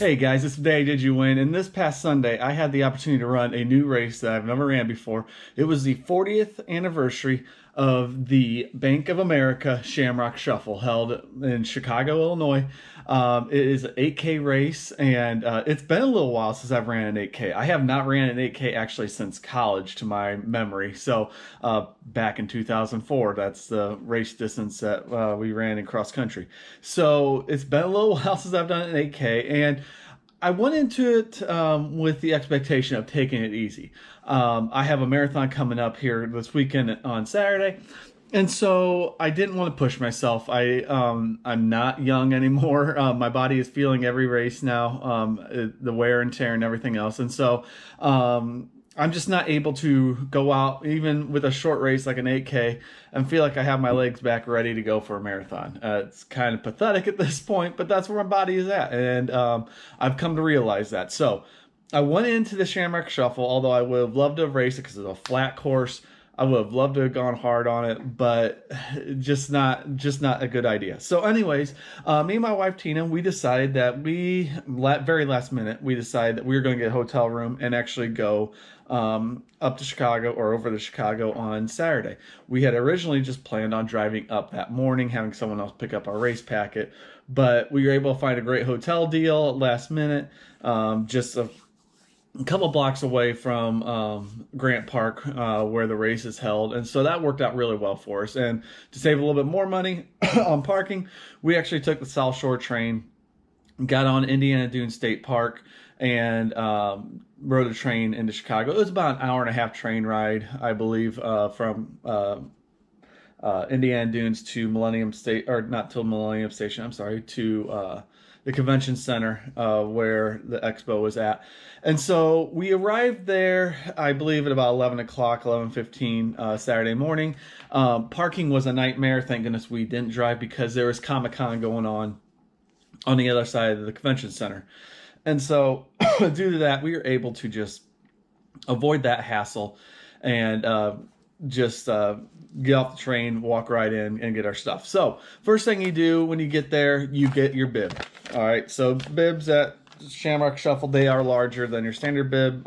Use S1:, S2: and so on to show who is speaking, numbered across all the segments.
S1: Hey guys, it's Day Did You Win? And this past Sunday, I had the opportunity to run a new race that I've never ran before. It was the 40th anniversary of the Bank of America Shamrock Shuffle held in Chicago, Illinois. It is an 8K race, and it's been a little while since I've ran an 8K. I have not ran an 8K actually since college, to my memory. So back in 2004, that's the race distance that we ran in cross country. So it's been a little while since I've done an 8K, and I went into it with the expectation of taking it easy. I have a marathon coming up here this weekend on Saturday, and so I didn't want to push myself. I'm not young anymore. My body is feeling every race now, the wear and tear and everything else, and so I'm just not able to go out even with a short race like an 8K and feel like I have my legs back ready to go for a marathon. It's kind of pathetic at this point, but that's where my body is at, and I've come to realize that. So I went into the Shamrock Shuffle, although I would have loved to have raced it because it's a flat course. I would have loved to have gone hard on it, but just not a good idea. So anyways, me and my wife Tina, we decided that very last minute, we decided that we were going to get a hotel room and actually go up to Chicago or over to Chicago on Saturday. We had originally just planned on driving up that morning, having someone else pick up our race packet, but we were able to find a great hotel deal at last minute, just a couple blocks away from Grant Park, where the race is held. And so that worked out really well for us. And to save a little bit more money on parking, we actually took the South Shore train, got on Indiana Dunes State Park, and rode a train into Chicago. It was about an hour and a half train ride, I believe, from Indiana Dunes to Millennium State, or not to Millennium Station, I'm sorry, to the convention center where the expo was at. And so we arrived there, I believe, at about 11 o'clock, 11:15 Saturday morning. Parking was a nightmare. Thank goodness we didn't drive because there was Comic-Con going on the other side of the convention center. And so due to that, we were able to just avoid that hassle and just get off the train, walk right in, and get our stuff. So first thing you do when you get there, you get your bib. All right, so bibs at Shamrock Shuffle, they are larger than your standard bib.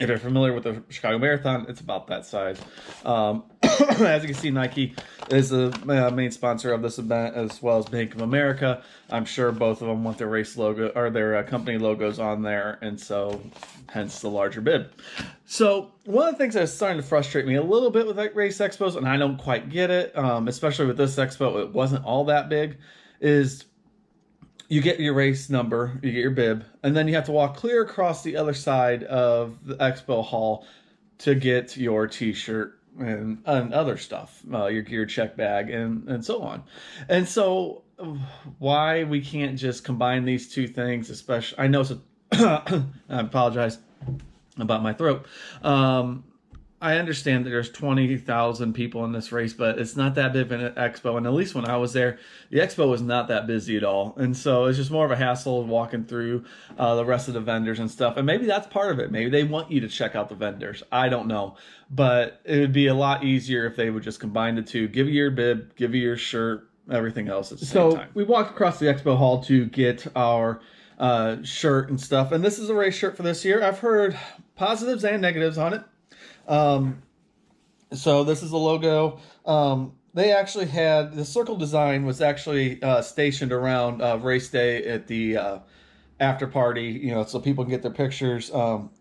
S1: If you're familiar with the Chicago Marathon, it's about that size. As you can see, Nike is the main sponsor of this event, as well as Bank of America. I'm sure both of them want their race logo or their company logos on there, and so hence the larger bib. So one of the things that's starting to frustrate me a little bit with like race expos, and I don't quite get it, especially with this expo, it wasn't all that big, is you get your race number, you get your bib, and then you have to walk clear across the other side of the expo hall to get your t-shirt and other stuff, your gear check bag and so on. And so why we can't just combine these two things, especially, I know it's I apologize about my throat. I understand that there's 20,000 people in this race, but it's not that big of an expo. And at least when I was there, the expo was not that busy at all. And so it's just more of a hassle walking through the rest of the vendors and stuff. And maybe that's part of it. Maybe they want you to check out the vendors. I don't know. But it would be a lot easier if they would just combine the two. Give you your bib, give you your shirt, everything else at the same time. So we walked across the expo hall to get our shirt and stuff. And this is a race shirt for this year. I've heard positives and negatives on it. So this is the logo. They actually had the circle design was actually stationed around race day at the after party, so people can get their pictures.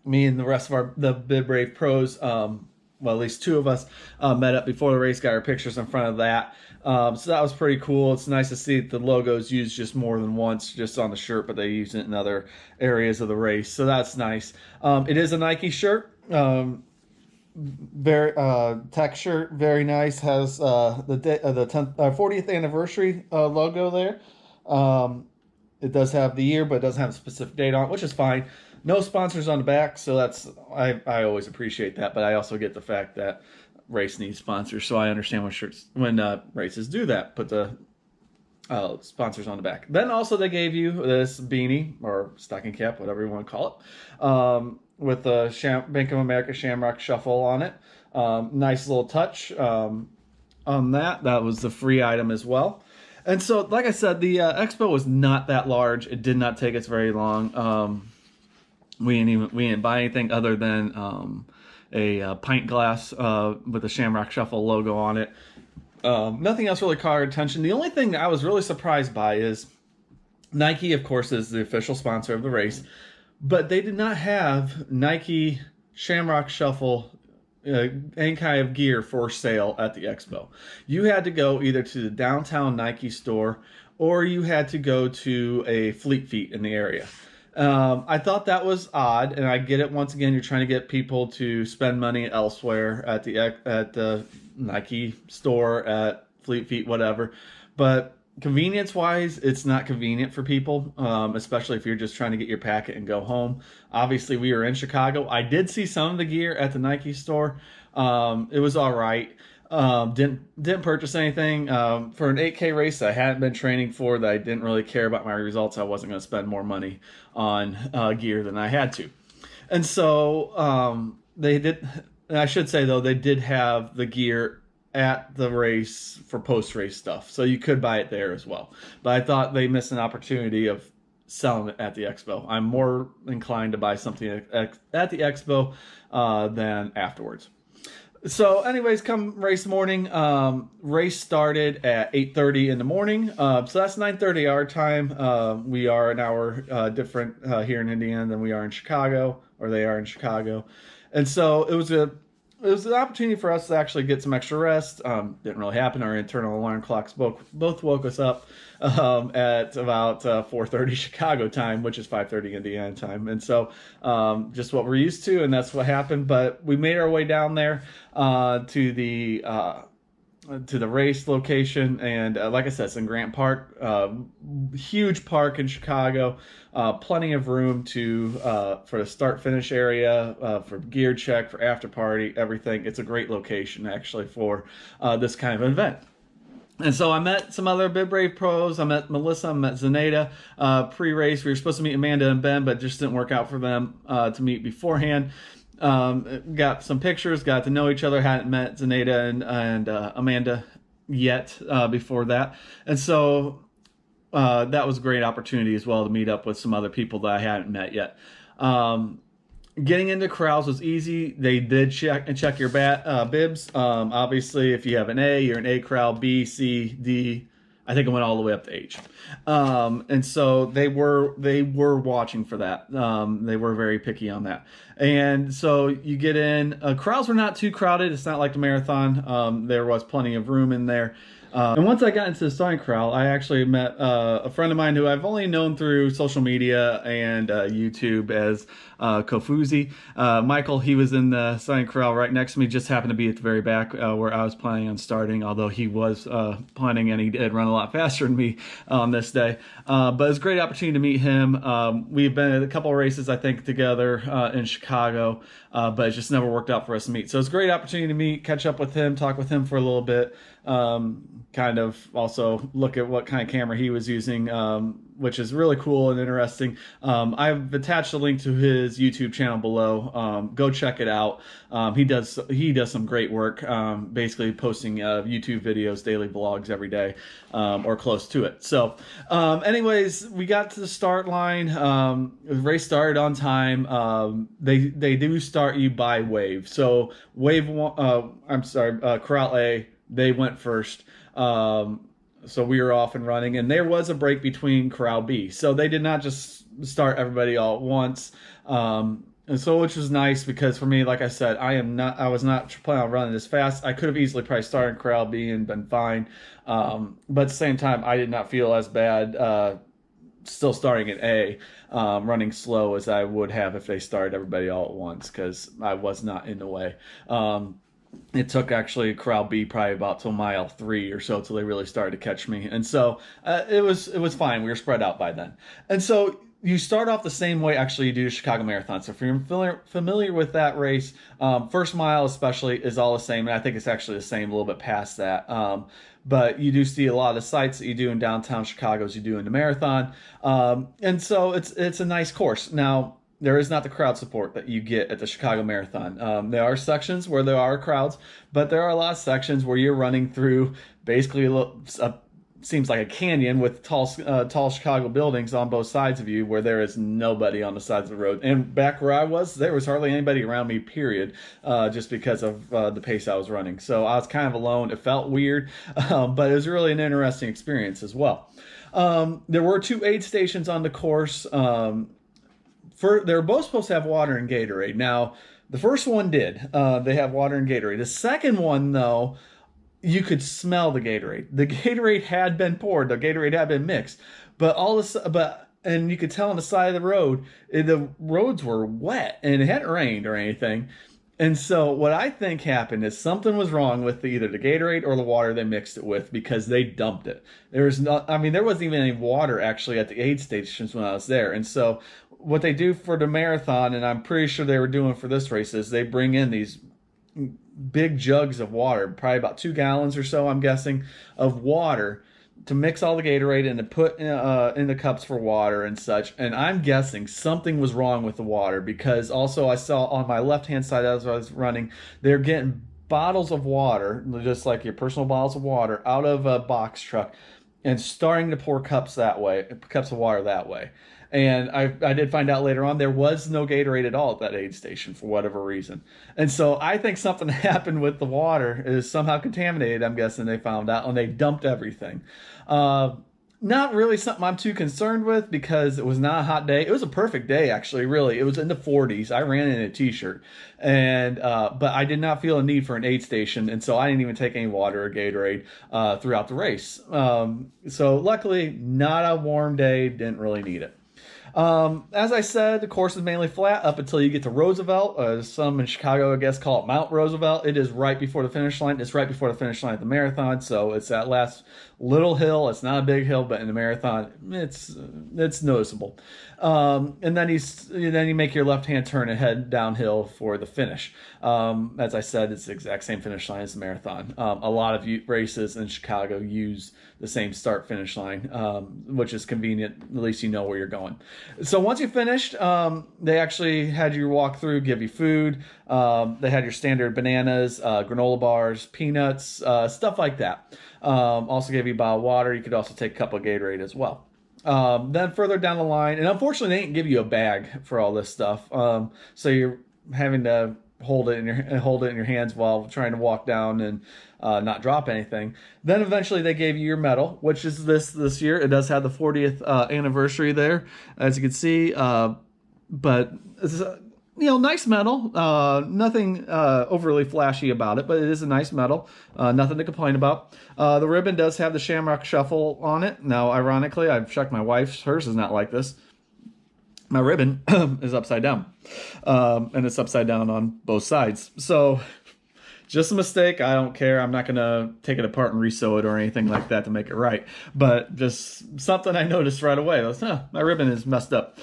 S1: Me and the rest of the Bib Brave pros, well, at least two of us met up before the race, got our pictures in front of that. So that was pretty cool. It's nice to see the logos used just more than once, just on the shirt, but they use it in other areas of the race. So that's nice. It is a Nike shirt. Very tech shirt, very nice. Has the 40th anniversary logo there. It does have the year, but it doesn't have a specific date on it, which is fine. No sponsors on the back, so that's I always appreciate that. But I also get the fact that race needs sponsors, so I understand when races do that. Put the sponsors on the back. Then also they gave you this beanie or stocking cap, whatever you want to call it. With the Bank of America Shamrock Shuffle on it. Nice little touch on that. That was the free item as well. And so, like I said, the expo was not that large. It did not take us very long. We didn't buy anything other than a pint glass with the Shamrock Shuffle logo on it. Nothing else really caught our attention. The only thing that I was really surprised by is Nike, of course, is the official sponsor of the race, but they did not have Nike Shamrock Shuffle any kind of gear for sale at the expo. You had to go either to the downtown Nike store or you had to go to a Fleet Feet in the area. I thought that was odd, and I get it. Once again, you're trying to get people to spend money elsewhere at the Nike store, at Fleet Feet, whatever. But convenience-wise, it's not convenient for people, especially if you're just trying to get your packet and go home. Obviously, we were in Chicago. I did see some of the gear at the Nike store. It was all right. Didn't purchase anything for an 8K race I hadn't been training for, that I didn't really care about my results. I wasn't going to spend more money on gear than I had to. And so they did. I should say though, they did have the gear at the race for post-race stuff, so you could buy it there as well. But I thought they missed an opportunity of selling it at the expo. I'm more inclined to buy something at the expo than afterwards. So anyways, come race morning, race started at 8:30 in the morning. So that's 9:30 our time. We are an hour different here in Indiana than we are in Chicago, or they are in Chicago. And so it was an opportunity for us to actually get some extra rest. Didn't really happen. Our internal alarm clocks both woke us up at about 4:30 Chicago time, which is 5:30 Indiana time. And so just what we're used to, and that's what happened. But we made our way down there to the race location, and like I said, it's in Grant Park, huge park in Chicago, plenty of room for the start finish area, for gear check, for after party, everything. It's a great location actually for this kind of event. And so I met some other Big Brave pros. I met Melissa, I met Zenaida pre-race. We were supposed to meet Amanda and Ben, but just didn't work out for them to meet beforehand. Got some pictures, got to know each other. Hadn't met Zenaida and Amanda yet before that. And so that was a great opportunity as well to meet up with some other people that I hadn't met yet. Getting into corrals was easy. They did check your bibs. Obviously, if you have an A, you're an A corral. B, C, D. I think it went all the way up to H. And so they were watching for that. They were very picky on that. And so you get in. Corrals were not too crowded. It's not like the marathon. There was plenty of room in there. And once I got into the starting corral, I actually met a friend of mine who I've only known through social media and YouTube as Kofuzi. Michael, he was in the starting corral right next to me, just happened to be at the very back where I was planning on starting, although he was planning, and he did run a lot faster than me on this day. But it was a great opportunity to meet him. We've been at a couple of races, I think, together in Chicago, but it just never worked out for us to meet. So it's a great opportunity to meet, catch up with him, talk with him for a little bit. Kind of also look at what kind of camera he was using, which is really cool and interesting. I've attached a link to his YouTube channel below. Go check it out. He does some great work, basically posting YouTube videos, daily vlogs every day, or close to it. So anyways, we got to the start line. The race started on time. They do start you by wave. So wave one, corral A, they went first. So we were off and running, and there was a break between corral B. So they did not just start everybody all at once. And so, which was nice, because for me, like I said, I was not planning on running this fast. I could have easily probably started in corral B and been fine. But at the same time, I did not feel as bad, still starting at A, running slow, as I would have if they started everybody all at once, because I was not in the way. It took actually corral B probably about till mile 3 or so till they really started to catch me, and so it was fine. We were spread out by then, and so you start off the same way actually you do the Chicago Marathon. So if you're familiar with that race, first mile especially is all the same, and I think it's actually the same a little bit past that. But you do see a lot of the sites that you do in downtown Chicago as you do in the marathon, and so it's a nice course. Now, there is not the crowd support that you get at the Chicago Marathon. There are sections where there are crowds, but there are a lot of sections where you're running through basically a seems like a canyon with tall Chicago buildings on both sides of you, where there is nobody on the sides of the road. And back where I was, there was hardly anybody around me, period, just because of the pace I was running. So I was kind of alone. It felt weird, but it was really an interesting experience as well. There were 2 aid stations on the course. They were both supposed to have water and Gatorade. Now, the first one did. They have water and Gatorade. The second one, though, you could smell the Gatorade. The Gatorade had been poured. The Gatorade had been mixed. And you could tell on the side of the road, the roads were wet and it hadn't rained or anything. And so what I think happened is something was wrong with either the Gatorade or the water they mixed it with, because they dumped it. There wasn't even any water actually at the aid stations when I was there. And so what they do for the marathon, and I'm pretty sure they were doing for this race, is they bring in these big jugs of water, probably about 2 gallons or so, I'm guessing, of water to mix all the Gatorade and to put in the cups for water and such. And I'm guessing something was wrong with the water, because also I saw on my left-hand side as I was running, they're getting bottles of water, just like your personal bottles of water, out of a box truck and starting to pour cups of water that way. And I did find out later on there was no Gatorade at all at that aid station for whatever reason. And so I think something happened with the water. It is somehow contaminated, I'm guessing they found out, and they dumped everything. Not really something I'm too concerned with, because it was not a hot day. It was a perfect day, actually, really. It was in the 40s. I ran in a t-shirt. But I did not feel a need for an aid station, and so I didn't even take any water or Gatorade throughout the race. So luckily, not a warm day, didn't really need it. As I said, the course is mainly flat up until you get to Roosevelt. Some in Chicago, I guess, call it Mount Roosevelt. It is right before the finish line. It's right before the finish line of the marathon, so it's that last little hill. It's not a big hill, but in the marathon, it's noticeable. And then you make your left-hand turn and head downhill for the finish. As I said, it's the exact same finish line as the marathon. A lot of races in Chicago use the same start-finish line, which is convenient. At least you know where you're going. So once you finished, they actually had you walk through, give you food. They had your standard bananas, granola bars, peanuts, stuff like that. Also gave you a bottle of water. You could also take a cup of Gatorade as well. Then further down the line, and unfortunately they didn't give you a bag for all this stuff, so you're having to hold it in your hands while trying to walk down and not drop anything. Then eventually they gave you your medal, which is this year. It does have the 40th anniversary there, as you can see. But it's nice medal. Nothing overly flashy about it, but it is a nice medal. Nothing to complain about. The ribbon does have the Shamrock Shuffle on it. Now, ironically, I've checked my wife's. Hers is not like this. My ribbon is upside down. And it's upside down on both sides. So, just a mistake. I don't care. I'm not going to take it apart and resew it or anything like that to make it right. But just something I noticed right away. I was, my ribbon is messed up.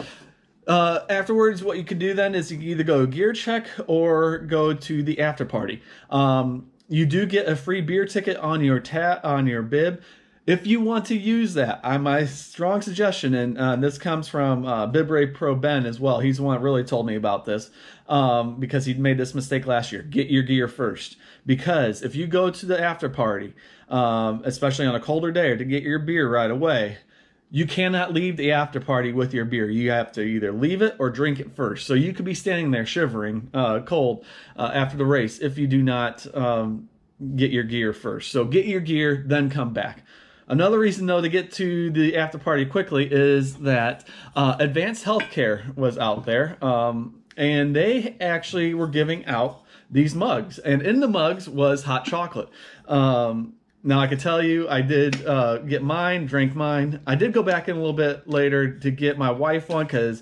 S1: Afterwards, what you can do then is you can either go gear check or go to the after party. You do get a free beer ticket on your bib. If you want to use that, my strong suggestion, and this comes from Bibray Pro Ben as well. He's the one that really told me about this, because he made this mistake last year. Get your gear first, because if you go to the after party, especially on a colder day, or to get your beer right away, you cannot leave the after party with your beer. You have to either leave it or drink it first. So you could be standing there shivering, cold, after the race if you do not get your gear first. So get your gear, then come back. Another reason, though, to get to the after party quickly is that Advanced Healthcare was out there, and they actually were giving out these mugs. And in the mugs was hot chocolate. Now, I can tell you, I did get mine, drank mine. I did go back in a little bit later to get my wife one, because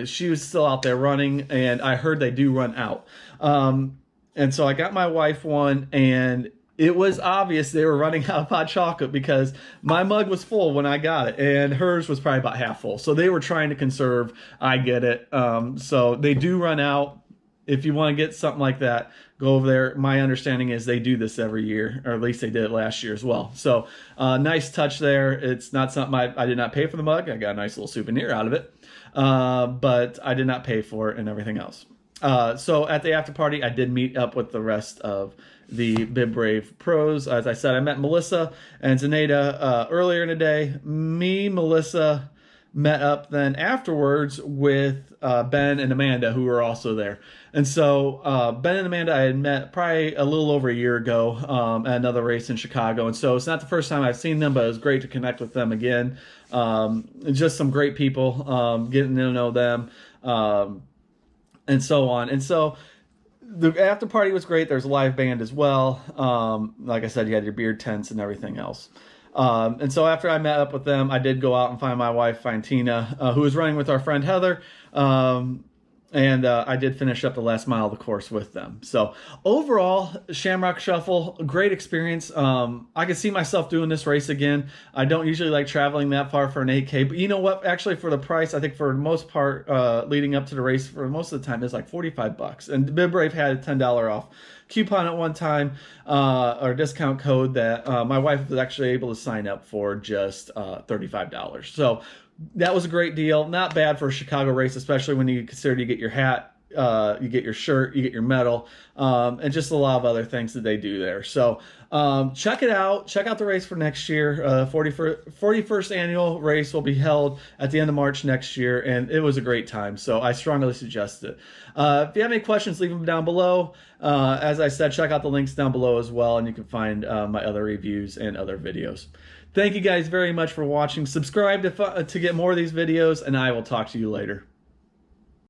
S1: she was still out there running, and I heard they do run out. And so I got my wife one, and it was obvious they were running out of hot chocolate, because my mug was full when I got it, and hers was probably about half full. So they were trying to conserve. I get it. So they do run out. If you want to get something like that, go over there. My understanding is they do this every year, or at least they did it last year as well. So nice touch there. It's not something I did not pay for the mug. I got a nice little souvenir out of it, but I did not pay for it and everything else. So at the after party, I did meet up with the rest of the Bib Brave pros. As I said, I met Melissa and Zenaida earlier in the day. Melissa met up then afterwards with Ben and Amanda, who were also there. And so Ben and Amanda I had met probably a little over a year ago at another race in Chicago. And so it's not the first time I've seen them, but it was great to connect with them again. Just some great people, getting to know them, and so on. And so the after party was great. There's a live band as well. Like I said, you had your beer tents and everything else. And so after I met up with them, I did go out and find my wife, Tina, who was running with our friend Heather. And I did finish up the last mile of the course with them. So overall, Shamrock Shuffle, great experience. I could see myself doing this race again. I don't usually like traveling that far for an 8K, but you know what? Actually, for the price, I think for the most part, leading up to the race, for most of the time, it's like $45. And Bib Brave had a $10 off coupon at one time, or discount code that my wife was actually able to sign up for just $35. So that was a great deal. Not bad for a Chicago race, especially when you consider you get your hat, you get your shirt, you get your medal, and just a lot of other things that they do there. So check it out. Check out the race for next year. 41st annual race will be held at the end of March next year, and it was a great time. So I strongly suggest it. If you have any questions, leave them down below. As I said, check out the links down below as well, and you can find my other reviews and other videos. Thank you guys very much for watching. Subscribe to get more of these videos, and I will talk to you later.